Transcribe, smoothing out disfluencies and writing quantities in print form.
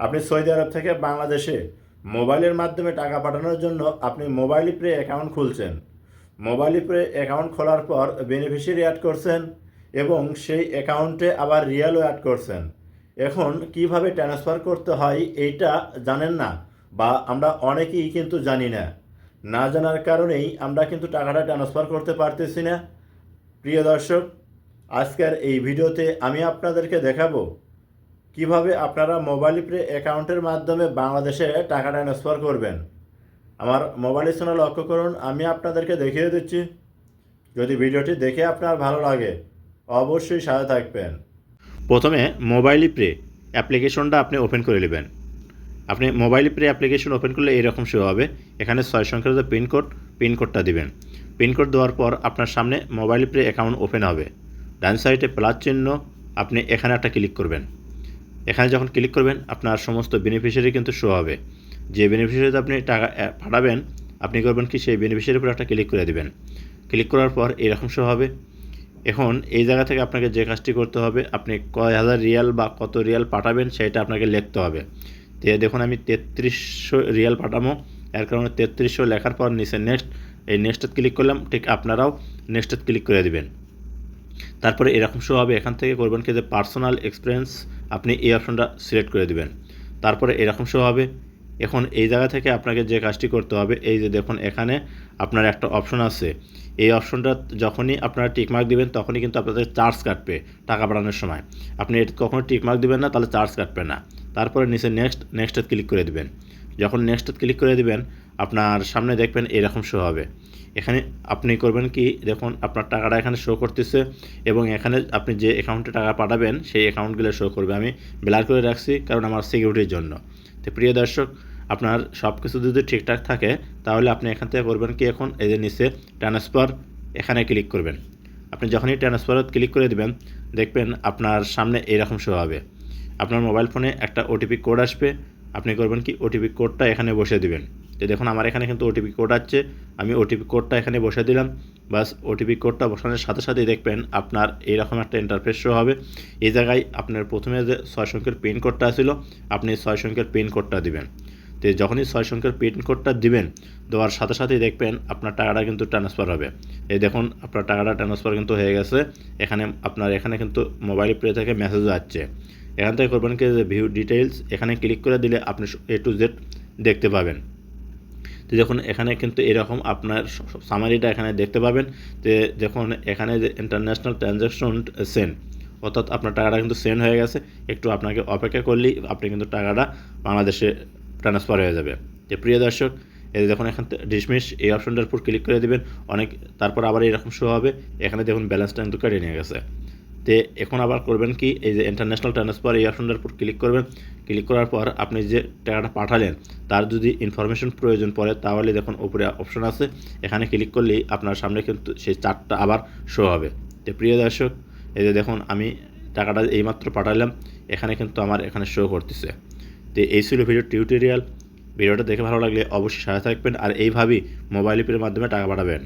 আপনি সৌদি আরব থেকে বাংলাদেশে মোবাইলের মাধ্যমে টাকা পাঠানোর জন্য আপনি মোবাইল পে অ্যাকাউন্ট খুলছেন। মোবাইল পে অ্যাকাউন্ট খোলার পর বেনিফিশিয়ারি অ্যাড করছেন এবং সেই অ্যাকাউন্টে আবার রিয়ালও অ্যাড করছেন। এখন কিভাবে ট্রান্সফার করতে হয় এইটা জানেন না, বা আমরা অনেকেই কিন্তু জানি না। না জানার কারণেই আমরা কিন্তু টাকাটা ট্রান্সফার করতে পারতেছি না। প্রিয় দর্শক, আজকের এই ভিডিওতে আমি আপনাদেরকে দেখাবো কিভাবে আপনারা মোবাইল পে অ্যাকাউন্টের মাধ্যমে বাংলাদেশে টাকা ট্রান্সফার করবেন। আমার মোবাইলের চ্যানেল লক্ষ্য করুন, আমি আপনাদেরকে দেখিয়ে দিচ্ছি। যদি ভিডিওটি দেখে আপনার ভালো লাগে অবশ্যই সাথে থাকবেন। প্রথমে মোবাইল পে অ্যাপ্লিকেশনটা আপনি ওপেন করে নেবেন। আপনি মোবাইল পে অ্যাপ্লিকেশন ওপেন করলে এরকম শো হবে। এখানে 6 সংখ্যার যে পিনকোডটা দিবেন। পিনকোড দেওয়ার পর আপনার সামনে মোবাইল পে অ্যাকাউন্ট ওপেন হবে। ডান সাইডে প্লাস চিহ্ন, আপনি এখানে একটা ক্লিক করবেন। এখানে যখন ক্লিক করবেন আপনার সমস্ত বেনিফিশিয়ারি কিন্তু শো হবে। যে বেনিফিশিয়ারিতে আপনি টাকা পাঠাবেন, আপনি করবেন কি সেই বেনিফিশিয়ারির উপর একটা ক্লিক করে দেবেন। ক্লিক করার পর এরকম শো হবে। এখন এই জায়গা থেকে আপনাকে যে কাজটি করতে হবে, আপনি কয় হাজার রিয়াল বা কত রিয়াল পাঠাবেন সেটা আপনাকে লিখতে হবে। তো দেখুন আমি 3300 রিয়াল পাঠাবো, এর কারণে 3300 লেখার পর নিচে নেক্সট, এই নেক্সটে ক্লিক করলাম। ঠিক আপনারাও নেক্সটে ক্লিক করে দেবেন। তারপরে এরকম শো হবে। এখান থেকে করবেন কি যে পার্সোনাল এক্সপেরিয়েন্স, আপনি এই অপশনটা সিলেক্ট করে দেবেন। তারপরে এরকম শো হবে। এখন এই জায়গা থেকে আপনাকে যে কাজটি করতে হবে, এই যে দেখুন এখানে আপনার একটা অপশন আছে। এই অপশনটা যখনই আপনারা টিকমার্ক দিবেন তখনই কিন্তু আপনাদের চার্জ কাটবে টাকা পাঠানোর সময়। আপনি এটা কখনো টিকমার্ক দিবেন না, তাহলে চার্জ কাটবে না। তারপরে নিচে নেক্সটে ক্লিক করে দেবেন। যখন নেক্সটে ক্লিক করে দেবেন আপনার সামনে দেখবেন এরকম শো হবে। এখানে আপনি করবেন কি, দেখুন আপনার টাকাটা এখানে শো করতেছে এবং এখানে আপনি যে অ্যাকাউন্টে টাকা পাঠাবেন সেই অ্যাকাউন্টগুলো শো করবে। আমি ব্লার করে রাখছি কারণ আমার সিকিউরিটির জন্য। তো প্রিয় দর্শক, আপনার সব কিছু যদি ঠিকঠাক থাকে তাহলে আপনি এখান থেকে করবেন কি, এখন এই যে নিচে ট্রান্সফার, এখানে ক্লিক করবেন। আপনি যখনই ট্রান্সফারে ক্লিক করে দেবেন দেখবেন আপনার সামনে এরকম শো হবে। আপনার মোবাইল ফোনে একটা ওটিপি কোড আসবে। আপনি করবেন কি, ওটিপি কোডটা এখানে বসে দিবেন। তো দেখুন আমার এখানে কিন্তু ওটিপি কোড আসছে, আমি ওটিপি কোডটা এখানে বসে দিলাম। বাস ওটিপি কোডটা বসানোর সাথে সাথেই দেখবেন আপনার এইরকম একটা ইন্টারফেস শো হবে। এই জায়গায় আপনার প্রথমে যে 6 সংখ্যার পিন কোডটা ছিল, আপনি 6 সংখ্যার পিন কোডটা দিবেন। তো যখনই 6 সংখ্যার পিন কোডটা দিবেন, দেওয়ার সাথে সাথেই দেখবেন আপনার টাকাটা কিন্তু ট্রান্সফার হবে। এই দেখুন আপনার টাকাটা ট্রান্সফার কিন্তু হয়ে গেছে। এখানে কিন্তু মোবাইল পে থেকে মেসেজ আসছে। এখান থেকে করবেন কি যে ভিউ ডিটেইলস, এখানে ক্লিক করে দিলে আপনি A to Z দেখতে পাবেন। তো দেখুন এখানে কিন্তু এরকম আপনার সামারিটা এখানে দেখতে পাবেন। যে দেখুন এখানে যে ইন্টারন্যাশনাল ট্রানজ্যাকশন সেন্ড, অর্থাৎ আপনার টাকাটা কিন্তু সেন্ড হয়ে গেছে। একটু আপনাকে অপেক্ষা করলেই আপনি কিন্তু টাকাটা বাংলাদেশে ট্রান্সফার হয়ে যাবে। যে প্রিয় দর্শক, এই দেখুন এখান থেকে ডিসমিস এই অপশনটার উপর ক্লিক করে দেবেন। তারপর আবার এরকম শো হবে। এখানে দেখুন ব্যালেন্সটা কিন্তু কেটে নিয়ে গেছে। তো এখন আবার করবেন কি, এই যে ইন্টারন্যাশনাল ট্রান্সফার এই অপশনটার উপর ক্লিক করবেন। ক্লিক করার পর আপনি যে টাকাটা পাঠালেন তার যদি ইনফরমেশন প্রয়োজন পড়ে তাহলে দেখুন উপরে অপশন আছে, এখানে ক্লিক করলেই আপনার সামনে কিন্তু সেই চার্টটা আবার শো হবে। তো প্রিয় দর্শক, এই যে দেখুন আমি টাকাটা এইমাত্র পাঠালাম, এখানে কিন্তু আমার এখানে শো করতেছে। তো এই ছিল ভিডিও টিউটোরিয়াল। ভিডিওটা দেখে ভালো লাগলে অবশ্যই সাথে থাকবেন আর এইভাবেই মোবাইল পের মাধ্যমে টাকা পাঠাবেন।